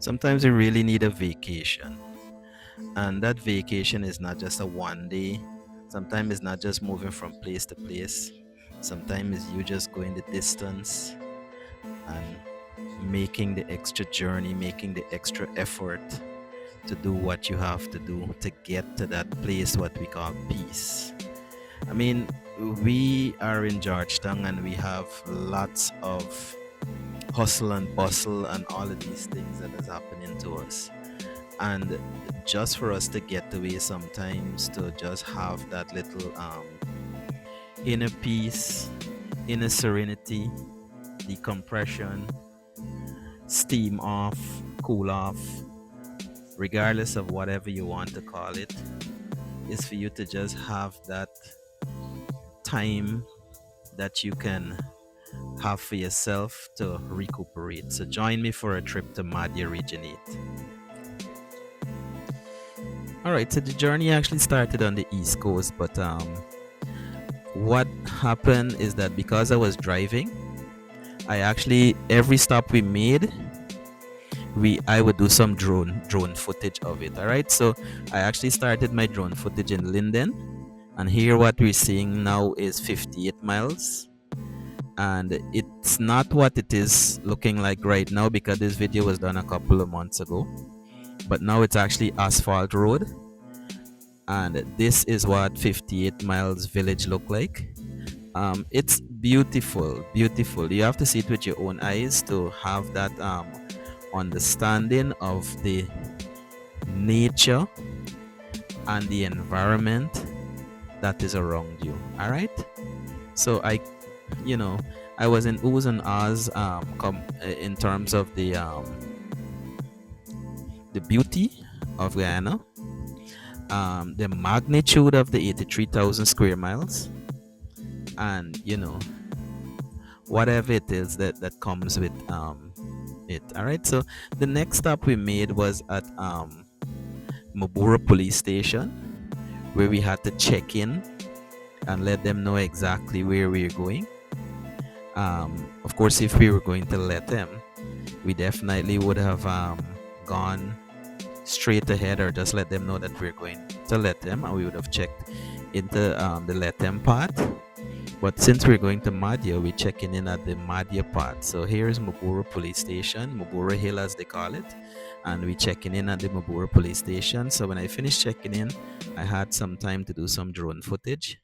Sometimes we really need a vacation. And that vacation is not just a one day. Sometimes it's not just moving from place to place. Sometimes it's you just going the distance and making the extra journey, making the extra effort to do what you have to do to get to that place what we call peace. I mean, we are in Georgetown and we have lots of hustle and bustle and all of these things that is happening to us. And just for us to get away sometimes to just have that little inner peace, inner serenity, decompression, steam off, cool off, regardless of whatever you want to call it, is for you to just have that time that you can have for yourself to recuperate. So join me for a trip to Mahdia Region 8. All right, so the journey actually started on the East Coast, but what happened is that because I was driving, I actually every stop we made, I would do some drone footage of it. All right, so I actually started my drone footage in Linden, and here what we're seeing now is 58 miles, and it's not what it is looking like right now because this video was done a couple of months ago, but now it's actually asphalt road, and this is what 58 miles village look like. It's beautiful, beautiful. You have to see it with your own eyes to have that understanding of the nature and the environment that is around you. All right, so you know I was in oohs and ahs in terms of the beauty of Guyana, the magnitude of the 83,000 square miles, and whatever it is that comes with it. All right, so the next stop we made was at Mabura police station, where we had to check in and let them know exactly where we're going. Of course, if we were going to let them, we definitely would have gone straight ahead or just let them know that we're going to let them, and we would have checked into the let them part. But since we're going to Mahdia, we're checking in at the Mahdia part. So here's Mabura police station, Mabura Hill as they call it, and we're checking in at the Mabura police station. So when I finished checking in, I had some time to do some drone footage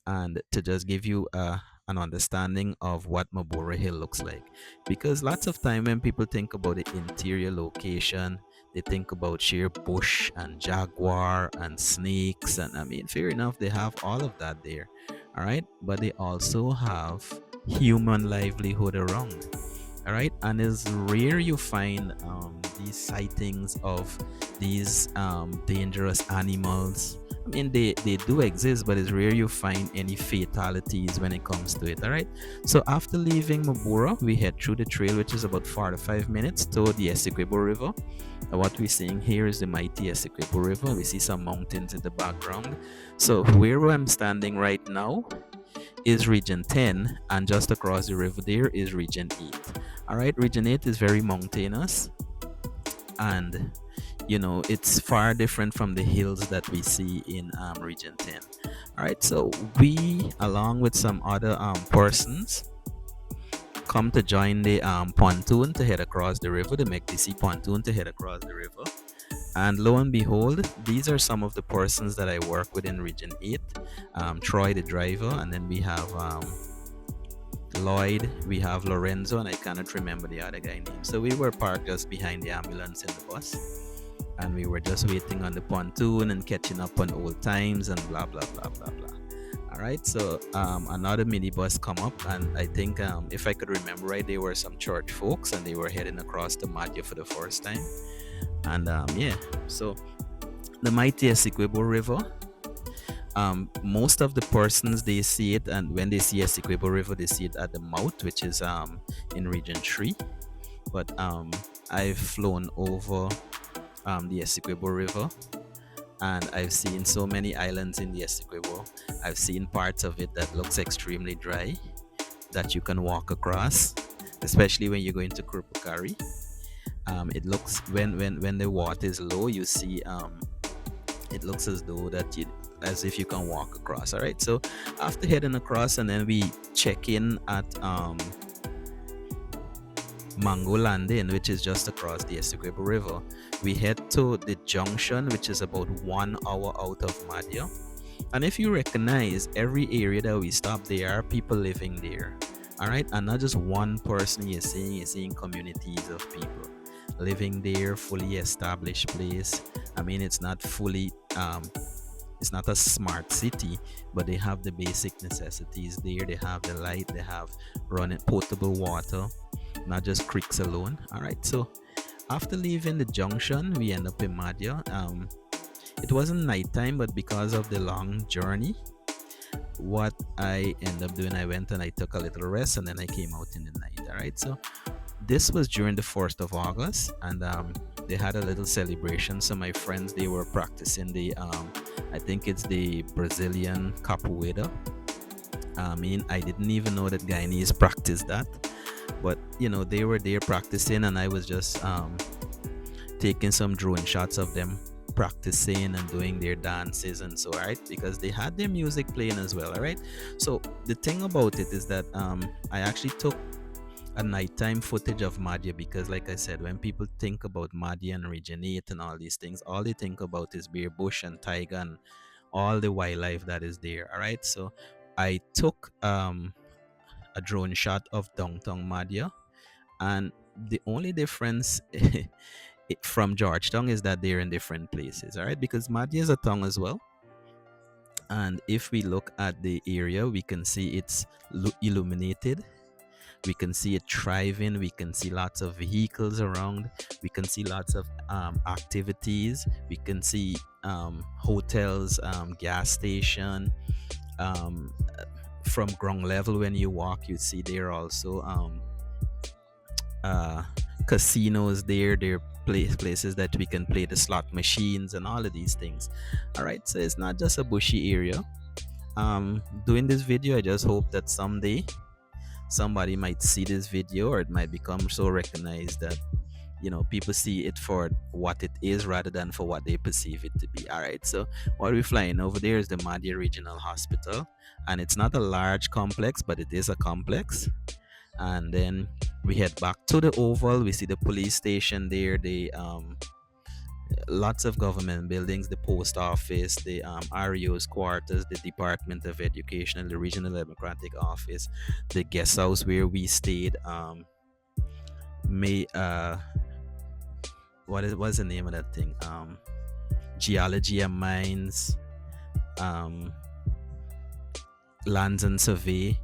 and to just give you an understanding of what Mabura Hill looks like. Because lots of time when people think about the interior location, they think about sheer bush and jaguar and snakes. And I mean, fair enough, they have all of that there. All right. But they also have human livelihood around. All right. And it's rare you find these sightings of these dangerous animals. I mean, they do exist, but it's rare you find any fatalities when it comes to it. All right. So after leaving Mabura, we head through the trail, which is about 4 to 5 minutes to the Essequibo River. What we're seeing here is the mighty Essequibo River. We see some mountains in the background. So where I'm standing right now is region 10, and just across the river there is region 8. All right, region 8 is very mountainous, and it's far different from the hills that we see in region 10. All right, so we, along with some other persons, come to join the pontoon to head across the river, the McDC pontoon to head across the river. And lo and behold, these are some of the persons that I work with in region 8. Troy the driver, and then we have Lloyd, we have Lorenzo, and I cannot remember the other guy name. So we were parked just behind the ambulance in the bus, and we were just waiting on the pontoon and catching up on old times and blah blah blah blah blah. All right, so another minibus come up, and I think if I could remember right, they were some church folks, and they were heading across to Mahdia for the first time. And yeah, so the mighty Essequibo River, most of the persons, they see it, and when they see Essequibo River, they see it at the mouth, which is in region 3. But I've flown over the Essequibo River, and I've seen so many islands in the Essequibo. I've seen parts of it that looks extremely dry that you can walk across, especially when you're going to Kurpukari. It looks when the water is low, you see it looks as though that you as if you can walk across. All right. So after heading across, and then we check in at Mango Landing, which is just across the Essequibo River. We head to the junction, which is about 1 hour out of Mahdia. And if you recognize every area that we stop, there are people living there. All right. And not just one person you're seeing communities of people living there, fully established place. I mean, it's not a smart city, but they have the basic necessities there. They have the light, they have running potable water, not just creeks alone. All right. So after leaving the junction, we end up in Mahdia. It wasn't nighttime, but because of the long journey, what I ended up doing, I went and I took a little rest, and then I came out in the night. All right. So this was during the 1st of August, and they had a little celebration. So my friends, they were practicing the I think it's the Brazilian capoeira. I mean, I didn't even know that Guyanese practiced that, but they were there practicing, and I was just taking some drone shots of them practicing and doing their dances and so, all right, because they had their music playing as well. All right. So the thing about it is that I actually took a nighttime footage of Mahdia, because like I said, when people think about Mahdia and Region 8 and all these things, all they think about is bare bush and tiger and all the wildlife that is there. All right. So I took a drone shot of downtown Mahdia, and the only difference from Georgetown is that they're in different places. All right. Because Mahdia is a town as well. And if we look at the area, we can see it's illuminated. We can see it thriving. We can see lots of vehicles around. We can see lots of activities. We can see hotels, gas station. Um, from ground level, when you walk, you see there are also uh, casinos there. There are places that we can play the slot machines and all of these things. All right, so it's not just a bushy area. Doing this video, I just hope that someday somebody might see this video, or it might become so recognized that people see it for what it is rather than for what they perceive it to be. All right, so what we're flying over there is the Mahdia Regional Hospital, and it's not a large complex, but it is a complex. And then we head back to the oval. We see the police station there, the lots of government buildings, the post office, the REO's quarters, the Department of Education, and the Regional Democratic Office, the guest house where we stayed. May what's the name of that thing? Geology and Mines, um, Lands and Survey,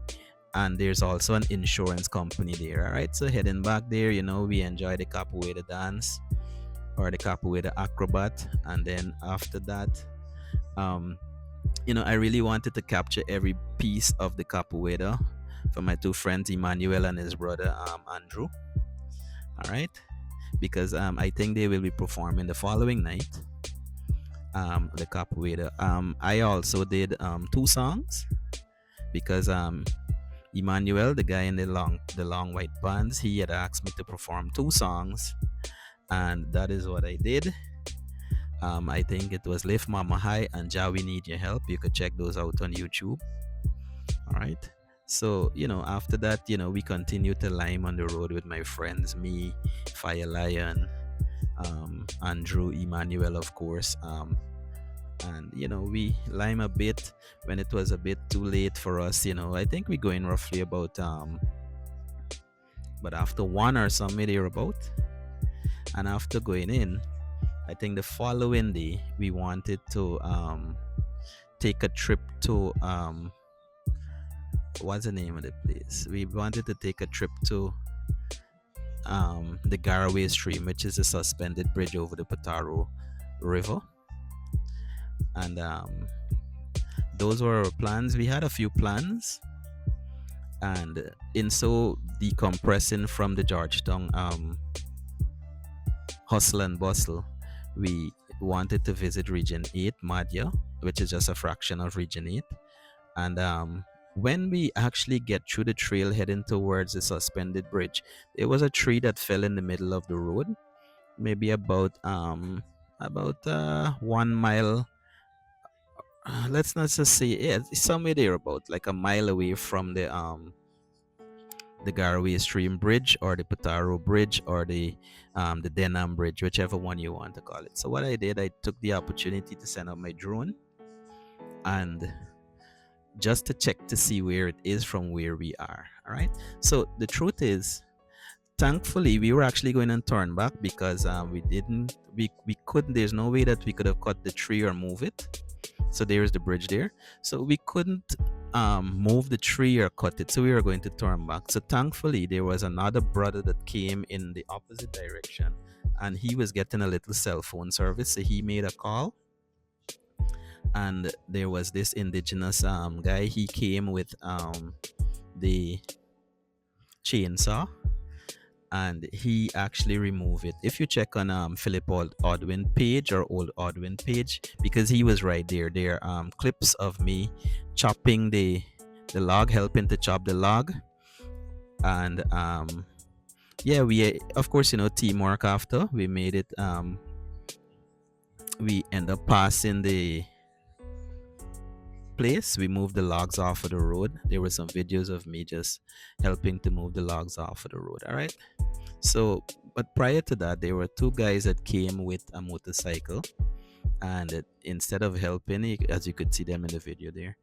and there's also an insurance company there. All right, so heading back there, we enjoy the capoeira dance, or the capoeira acrobat, and then after that, um, I really wanted to capture every piece of the capoeira for my two friends, Emmanuel and his brother Andrew. All right, because I think they will be performing the following night. The capoeira. I also did two songs, because Emmanuel, the guy in the long white pants, he had asked me to perform two songs, and that is what I did. I think it was Lift Mama High and Ja We Need Your Help. You could check those out on YouTube. All right. So, after that, we continue to lime on the road with my friends, me, Fire Lion, Andrew, Emmanuel, of course. And, we lime a bit when it was a bit too late for us. I think we're going roughly about, but after one or something thereabout. And after going in, I think the following day, we wanted to take a trip to what's the name of the place? We wanted to take a trip to the Garaway Stream, which is a suspended bridge over the Potaro River. And those were our plans. We had a few plans, and in so decompressing from the Georgetown hustle and bustle, we wanted to visit Region 8, Mahdia, which is just a fraction of Region 8. And when we actually get through the trail heading towards the suspended bridge, there was a tree that fell in the middle of the road. maybe about 1 mile. Let's not just say, yeah, it's somewhere there, about like a mile away from the Garaway Stream Bridge, or the Potaro Bridge, or the Denham Bridge, whichever one you want to call it. So what I did, I took the opportunity to send out my drone, and just to check to see where it is from where we are. All right. So the truth is, thankfully, we were actually going to turn back because we couldn't. There's no way that we could have cut the tree or move it. So there's the bridge there. So we couldn't move the tree or cut it. So we were going to turn back. So thankfully, there was another brother that came in the opposite direction, and he was getting a little cell phone service. So he made a call, and there was this indigenous guy. He came with the chainsaw, and he actually removed it. If you check on Philip Odwin page, or old Odwin page, because he was right there. There are clips of me chopping the log, helping to chop the log, and yeah, we of course, teamwork. After we made it, we end up passing the place. We moved the logs off of the road. There were some videos of me just helping to move the logs off of the road. All right. So, but prior to that, there were two guys that came with a motorcycle, and instead of helping, as you could see them in the video there,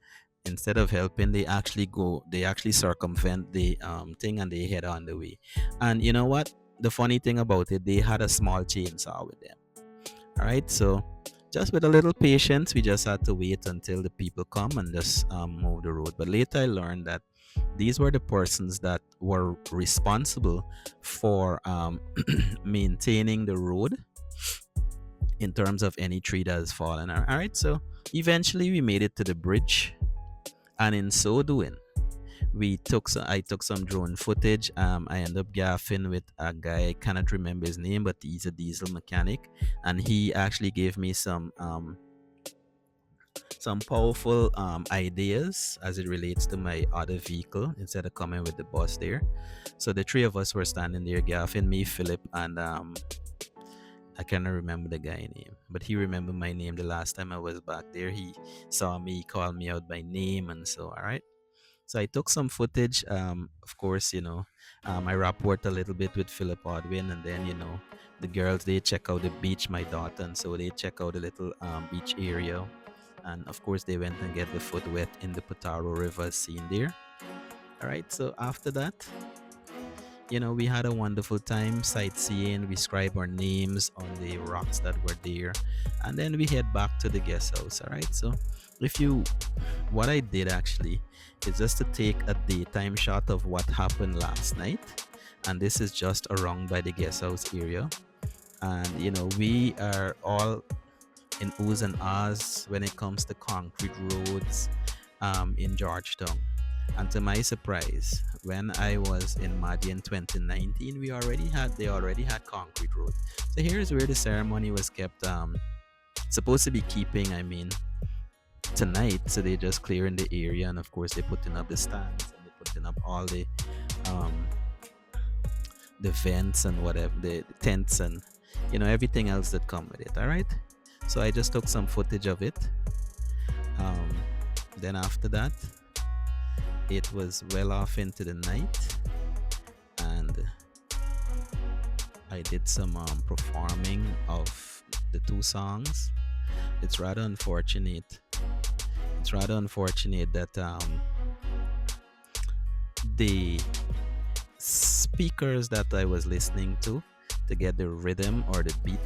instead of helping, they actually circumvent the thing, and they head on the way. And you know what? The funny thing about it, they had a small chainsaw with them. All right, so just with a little patience, we just had to wait until the people come and just move the road. But later I learned that these were the persons that were responsible for maintaining the road in terms of any tree that has fallen. All right, so eventually we made it to the bridge, and in so doing, I took some drone footage. I ended up gaffing with a guy. I cannot remember his name, but he's a diesel mechanic, and he actually gave me some powerful ideas as it relates to my other vehicle, instead of coming with the bus there. So the three of us were standing there gaffing, me, Philip, and I cannot remember the guy name, but he remembered my name the last time I was back there. He saw me, called me out by name, and so, all right. So I took some footage. Of course, I rapport a little bit with Philip Odwin, and then the girls, they check out the beach, my daughter, and so they check out the little beach area, and of course they went and get the foot wet in the Potaro River scene there. All right. So after that, we had a wonderful time sightseeing. We scribe our names on the rocks that were there, and then we head back to the guest house. All right. So what I did actually is just to take a daytime shot of what happened last night, and this is just around by the guest house area. And we are all in oohs and ahs when it comes to concrete roads in Georgetown. And to my surprise, when I was in Mahdia in 2019, they already had concrete road. So here's where the ceremony was kept. Supposed to be keeping, I mean, tonight. So they just clearing the area, and of course they putting up the stands, and they putting up all um the vents and whatever, the tents, and everything else that come with it. All right. So I just took some footage of it. Then after that, it was well off into the night, and I did some performing of the two songs. It's rather unfortunate. It's rather unfortunate that the speakers that I was listening to get the rhythm or the beat,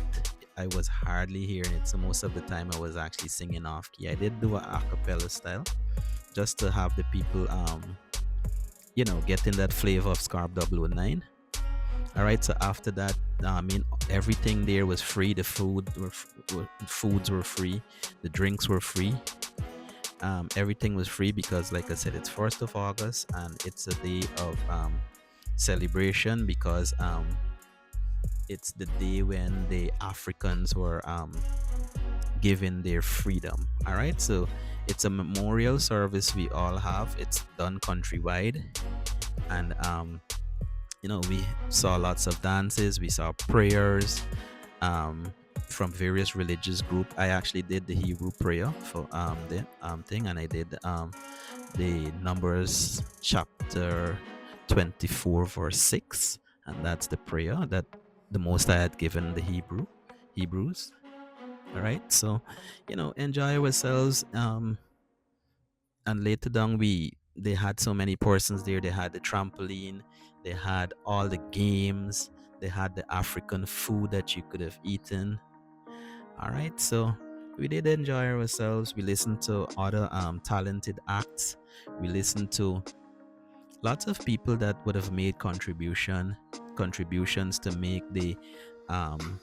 I was hardly hearing it. So most of the time I was actually singing off key. I did do a cappella style, just to have the people getting that flavor of Scarp 009. All right. So after that, I mean, everything there was free. The foods were free, the drinks were free. Everything was free because, like I said, it's 1st of August, and it's a day of celebration, because it's the day when the Africans were given their freedom. All right. So it's a memorial service we all have. It's done countrywide, and we saw lots of dances, we saw prayers, um, from various religious group. I actually did the Hebrew prayer for the thing, and I did the Numbers chapter 24 verse 6, and that's the prayer that the Most I had given the Hebrews. All right, so enjoy ourselves. And later down, they had so many persons there. They had the trampoline, they had all the games, they had the African food that you could have eaten. All right, so we did enjoy ourselves. We listened to other talented acts. We listened to lots of people that would have made contributions to make the um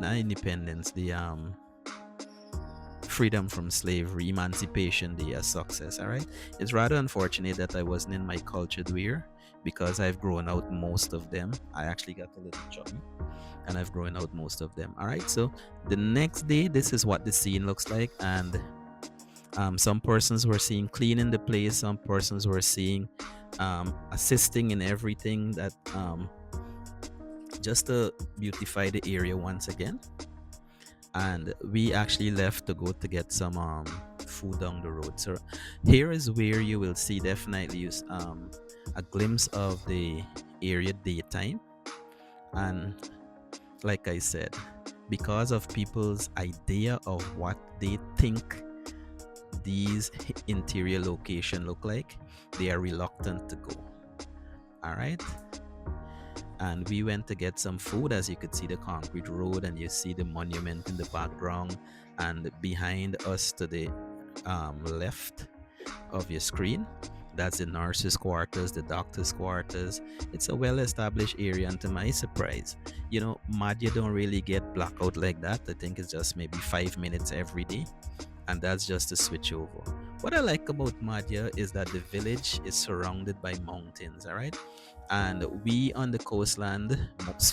not independence, the freedom from slavery, emancipation day a success. All right, it's rather unfortunate that I wasn't in my cultured wear, because I've grown out most of them. I actually got a little chubby, and I've grown out most of them. All right, so the next day, this is what the scene looks like. And some persons were seen cleaning the place, some persons were seen assisting in everything that just to beautify the area once again. And we actually left to go to get some food down the road. So here is where you will see definitely a glimpse of the area daytime. And like I said, because of people's idea of what they think these interior location look like, they are reluctant to go. All right, and we went to get some food. As you could see the concrete road, and you see the monument in the background, and behind us to the left of your screen, that's the nurses quarters, the doctors quarters. It's a well established area, and to my surprise, Mahdia don't really get blackout like that. I think it's just maybe 5 minutes every day, and that's just a switch over. What I like about Mahdia is that the village is surrounded by mountains, all right? And we on the coastland,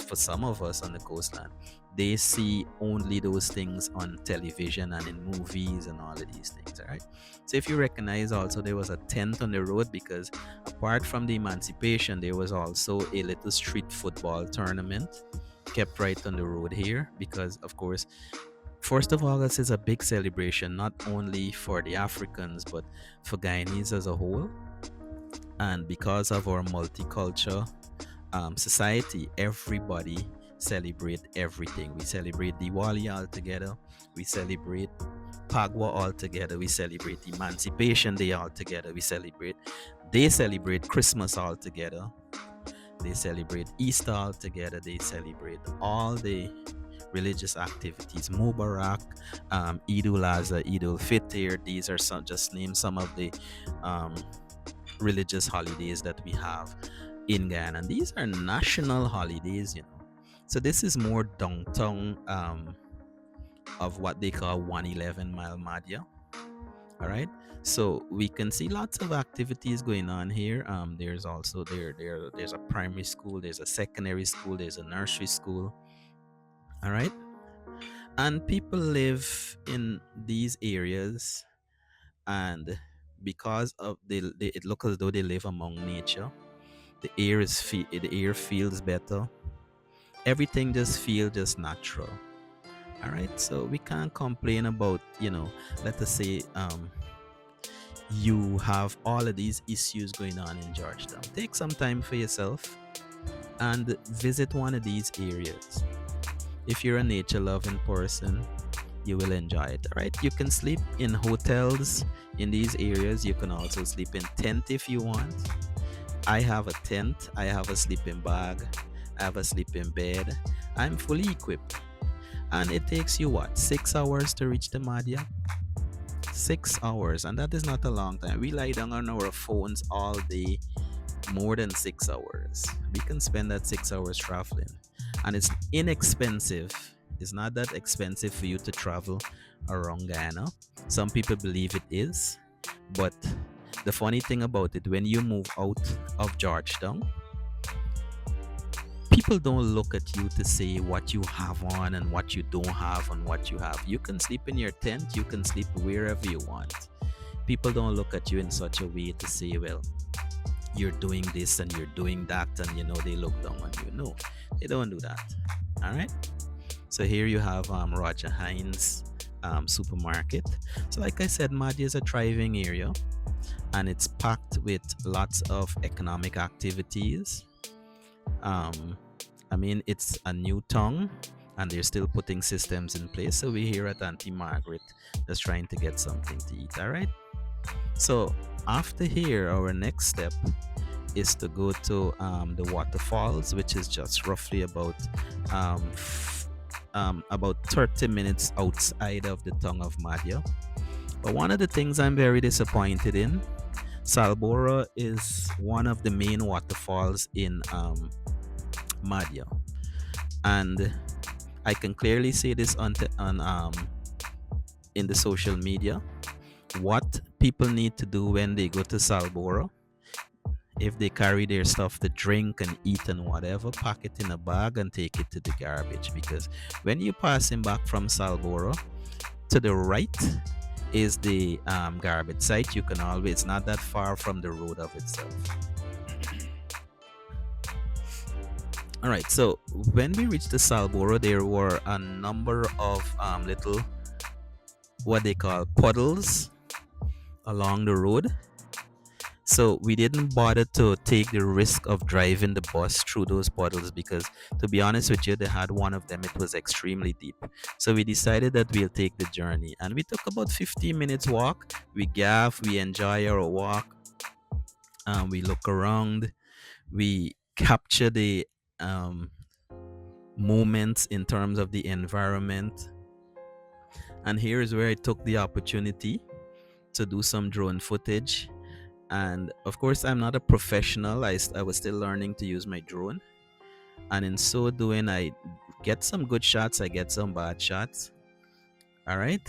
for some of us on the coastland, they see only those things on television and in movies and all of these things, all right? So if you recognize, also there was a tent on the road, because apart from the emancipation, there was also a little street football tournament kept right on the road here, because of course 1st of August is a big celebration, not only for the Africans, but for Guyanese as a whole. And because of our multicultural society, everybody celebrate everything. We celebrate Diwali all together. We celebrate Pagwa all together. We celebrate Emancipation Day all together. They celebrate Christmas all together. They celebrate Easter all together. They celebrate all the religious activities, Mubarak, Eidul Adha, Eidul Fitr. These are some, just name some of the religious holidays that we have in Guyana. And these are national holidays, So this is more downtown of what they call 111 Mile Mahdia. All right. So we can see lots of activities going on here. There's also there's a primary school, there's a secondary school, there's a nursery school. All right. And people live in these areas, and because of it looks as though they live among nature. The air feels better. Everything just feels just natural. All right, so we can't complain about let us say you have all of these issues going on in Georgetown. Take some time for yourself and visit one of these areas. If you're a nature loving person, you will enjoy it. All right, you can sleep in hotels in these areas. You can also sleep in tent if you want. I have a tent, I have a sleeping bag, I have a sleeping bed. I'm fully equipped. And it takes you what, 6 hours to reach the Mahdia? 6 hours, and that is not a long time. We lie down on our phones all day, more than 6 hours. We can spend that 6 hours traveling, and it's inexpensive. It's not that expensive for you to travel around Guyana. Some people believe it is, but the funny thing about it, when you move out of Georgetown, people don't look at you to say what you have on and what you don't have and what you have. You can sleep in your tent, you can sleep wherever you want. People don't look at you in such a way to say, well, you're doing this and you're doing that, and they look down on you. No, they don't do that. All right. So here you have Roger Hines supermarket. So like I said, Mahdia is a thriving area, and it's packed with lots of economic activities. um, I mean, it's a new town, and they're still putting systems in place. So we're here at Auntie Margaret just trying to get something to eat. All right. So after here, our next step is to go to the waterfalls, which is just roughly about 30 minutes outside of the town of Mahdia. But one of the things I'm very disappointed in, Salbora is one of the main waterfalls in Mahdia, and I can clearly see this on in the social media. What people need to do when they go to Salbora, if they carry their stuff to drink and eat and whatever, pack it in a bag and take it to the garbage. Because when you're passing back from Salboro, to the right is the garbage site. You can always, it's not that far from the road of itself. All right, so when we reached the Salboro, there were a number of little, what they call puddles along the road. So we didn't bother to take the risk of driving the bus through those puddles because, to be honest with you, they had one of them. It was extremely deep. So we decided that we'll take the journey, and we took about 15 minutes walk. We gaff, we enjoy our walk, we look around, we capture the um, moments in terms of the environment. And here is where I took the opportunity to do some drone footage. And of course, I'm not a professional. I was still learning to use my drone. And in so doing, I get some good shots, I get some bad shots. All right.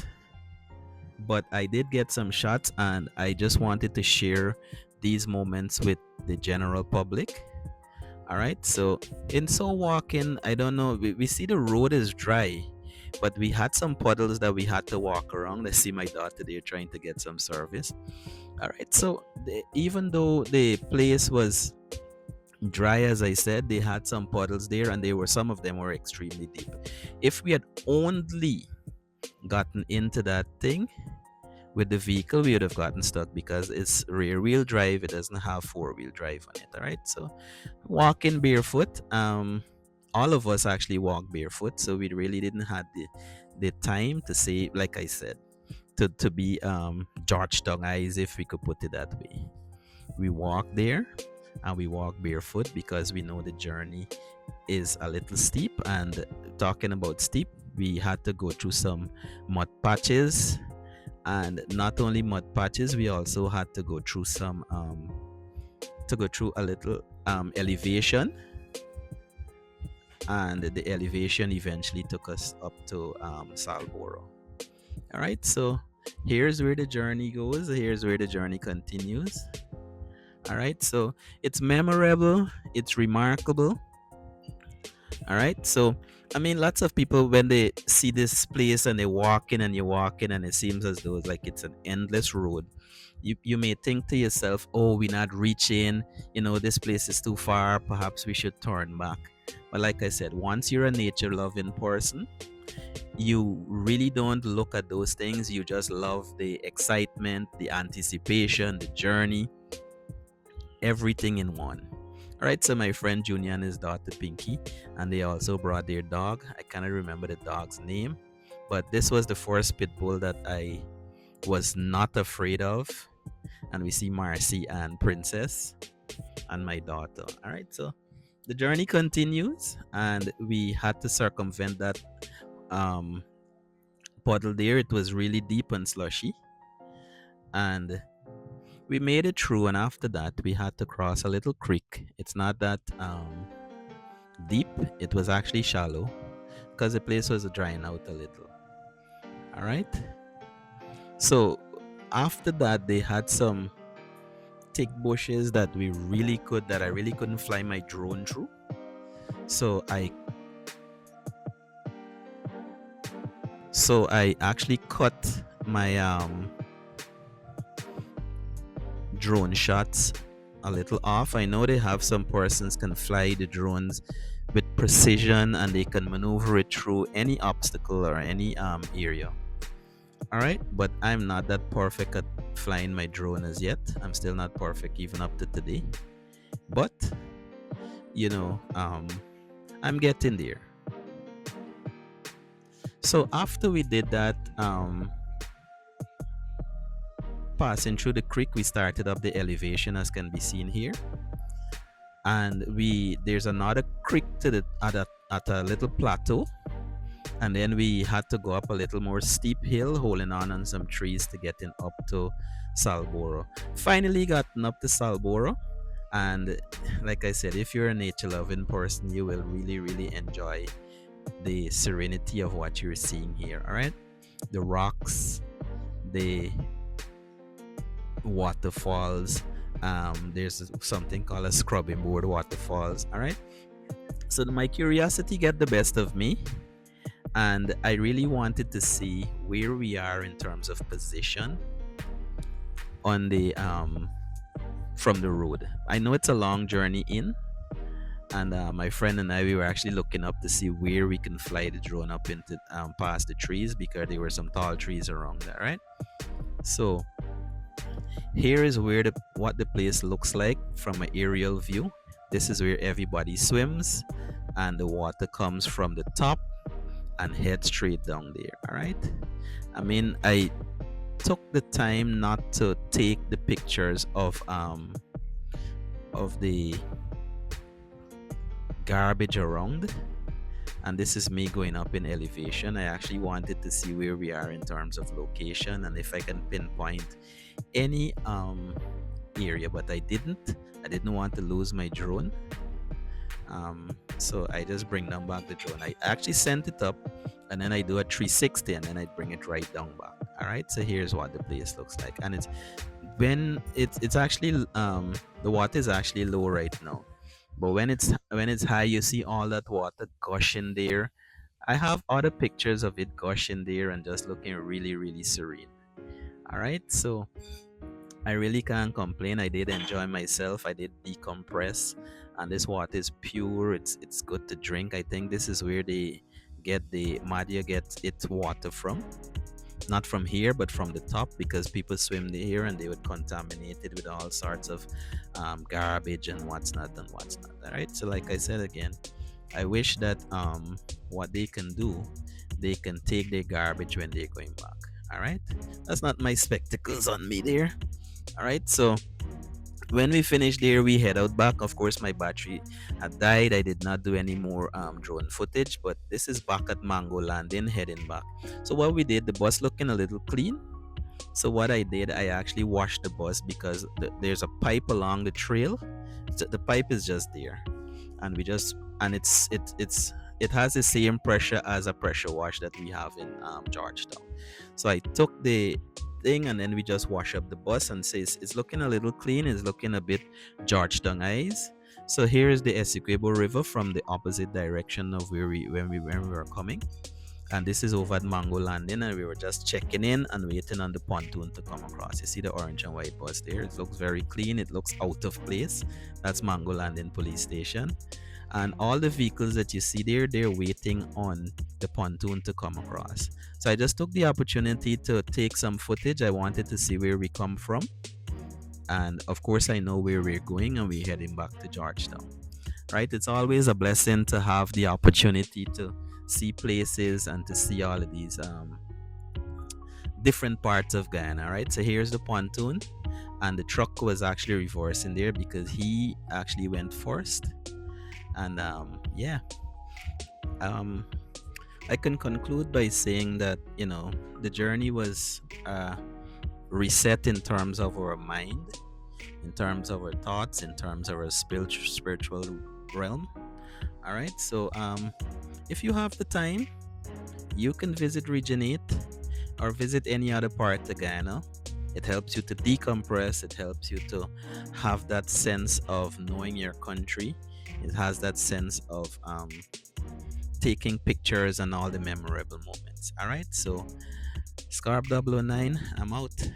But I did get some shots, and I just wanted to share these moments with the general public. All right. So, in so walking, I don't know, we see the road is dry, but we had some puddles that we had to walk around. I see my daughter there trying to get some service. All right. So even though the place was dry, as I said, they had some puddles there, and some of them were extremely deep. If we had only gotten into that thing with the vehicle, we would have gotten stuck because it's rear wheel drive. It doesn't have 4-wheel drive on it. All right. So walking barefoot. All of us actually walked barefoot, so we really didn't have the time to say, like I said, to be Georgetown eyes, if we could put it that way. We walked there, and we walk barefoot because we know the journey is a little steep. And talking about steep, we had to go through some mud patches, and not only mud patches, we also had to go through a little elevation, and the elevation eventually took us up to Salboro. All right, so here's where the journey goes. Here's where the journey continues. All right, so it's memorable, it's remarkable. All right, so I mean, lots of people, when they see this place and they walk in and you walk in, and it seems as though like it's an endless road. You may think to yourself, oh, we're not reaching, this place is too far, perhaps we should turn back. But like I said, once you're a nature loving person, you really don't look at those things. You just love the excitement, the anticipation, the journey, everything in one. All right, so my friend Junior and his daughter Pinky, and they also brought their dog. I cannot remember the dog's name, but this was the first pit bull that I was not afraid of. And we see Marcy and Princess and my daughter. All right, so the journey continues, and we had to circumvent that puddle there. It was really deep and slushy, and we made it through. And after that, we had to cross a little creek. It's not that deep, it was actually shallow because the place was drying out a little. All right, so after that, they had some thick bushes that I really couldn't fly my drone through. So I actually cut my drone shots a little off. I know they have some persons can fly the drones with precision and they can maneuver it through any obstacle or any area. All right, but I'm not that perfect at flying my drone as yet. I'm still not perfect even up to today. But you know, I'm getting there. So after we did that, passing through the creek, we started up the elevation as can be seen here, and we there's another creek to the at a little plateau, and then we had to go up a little more steep hill, holding on some trees to getting up to Salboro. Finally gotten up to Salboro, and like I said, if you're a nature loving person, you will really enjoy the serenity of what you're seeing here. All right, the rocks, the waterfalls. There's something called a scrubbing board waterfalls. All right, so my curiosity get the best of me, and I really wanted to see where we are in terms of position on the from the road. I know it's a long journey in, and my friend and I, we were actually looking up to see where we can fly the drone up into past the trees, because there were some tall trees around there, right? So here is where the what the place looks like from an aerial view. This is where everybody swims, and the water comes from the top and heads straight down there. All right. I mean, I took the time not to take the pictures of the garbage around, and this is me going up in elevation. I actually wanted to see where we are in terms of location and if I can pinpoint any area, but I didn't want to lose my drone. So I just bring down back the drone. I actually sent it up, and then I do a 360, and then I bring it right down back. All right, so here's what the place looks like, and it's actually the water is actually low right now, but when it's high, you see all that water gushing there. I have other pictures of it gushing there and just looking really serene. All right, so I really can't complain. I did enjoy myself. I did decompress, and this water is pure. It's good to drink. I think this is where they get the Mahdia gets its water from, not from here, but from the top, because people swim here and they would contaminate it with all sorts of garbage and what's not and what's not. All right. So, like I said again, I wish that what they can do, they can take their garbage when they're going back. All right. That's not my spectacles on me there. All right, so when we finished there, we head out back. Of course, my battery had died. I did not do any more drone footage, but this is back at Mango Landing, heading back. So what we did, the bus looking a little clean. So what I did, I actually washed the bus, because there's a pipe along the trail. So the pipe is just there, and we just and it has the same pressure as a pressure wash that we have in Georgetown. So I took the thing, and then we just wash up the bus, and says it's looking a little clean. It's looking a bit Georgetown eyes. So here is the Essequibo River from the opposite direction of when we were coming, and this is over at Mango Landing, and we were just checking in and waiting on the pontoon to come across. You see the orange and white bus there. It looks very clean. It looks out of place. That's Mango Landing Police Station, and all the vehicles that you see there, they're waiting on the pontoon to come across. So I just took the opportunity to take some footage. I wanted to see where we come from, and of course I know where we're going, and we're heading back to Georgetown. Right, it's always a blessing to have the opportunity to see places and to see all of these different parts of Guyana. Right, so here's the pontoon, and the truck was actually reversing there because he actually went first. And yeah, um, I can conclude by saying that the journey was reset in terms of our mind, in terms of our thoughts, in terms of our spiritual realm. All right, so if you have the time, you can visit Regenerate or visit any other part of Guyana. It helps you to decompress. It helps you to have that sense of knowing your country. It has that sense of taking pictures and all the memorable moments. All right, so Scarp 009, I'm out.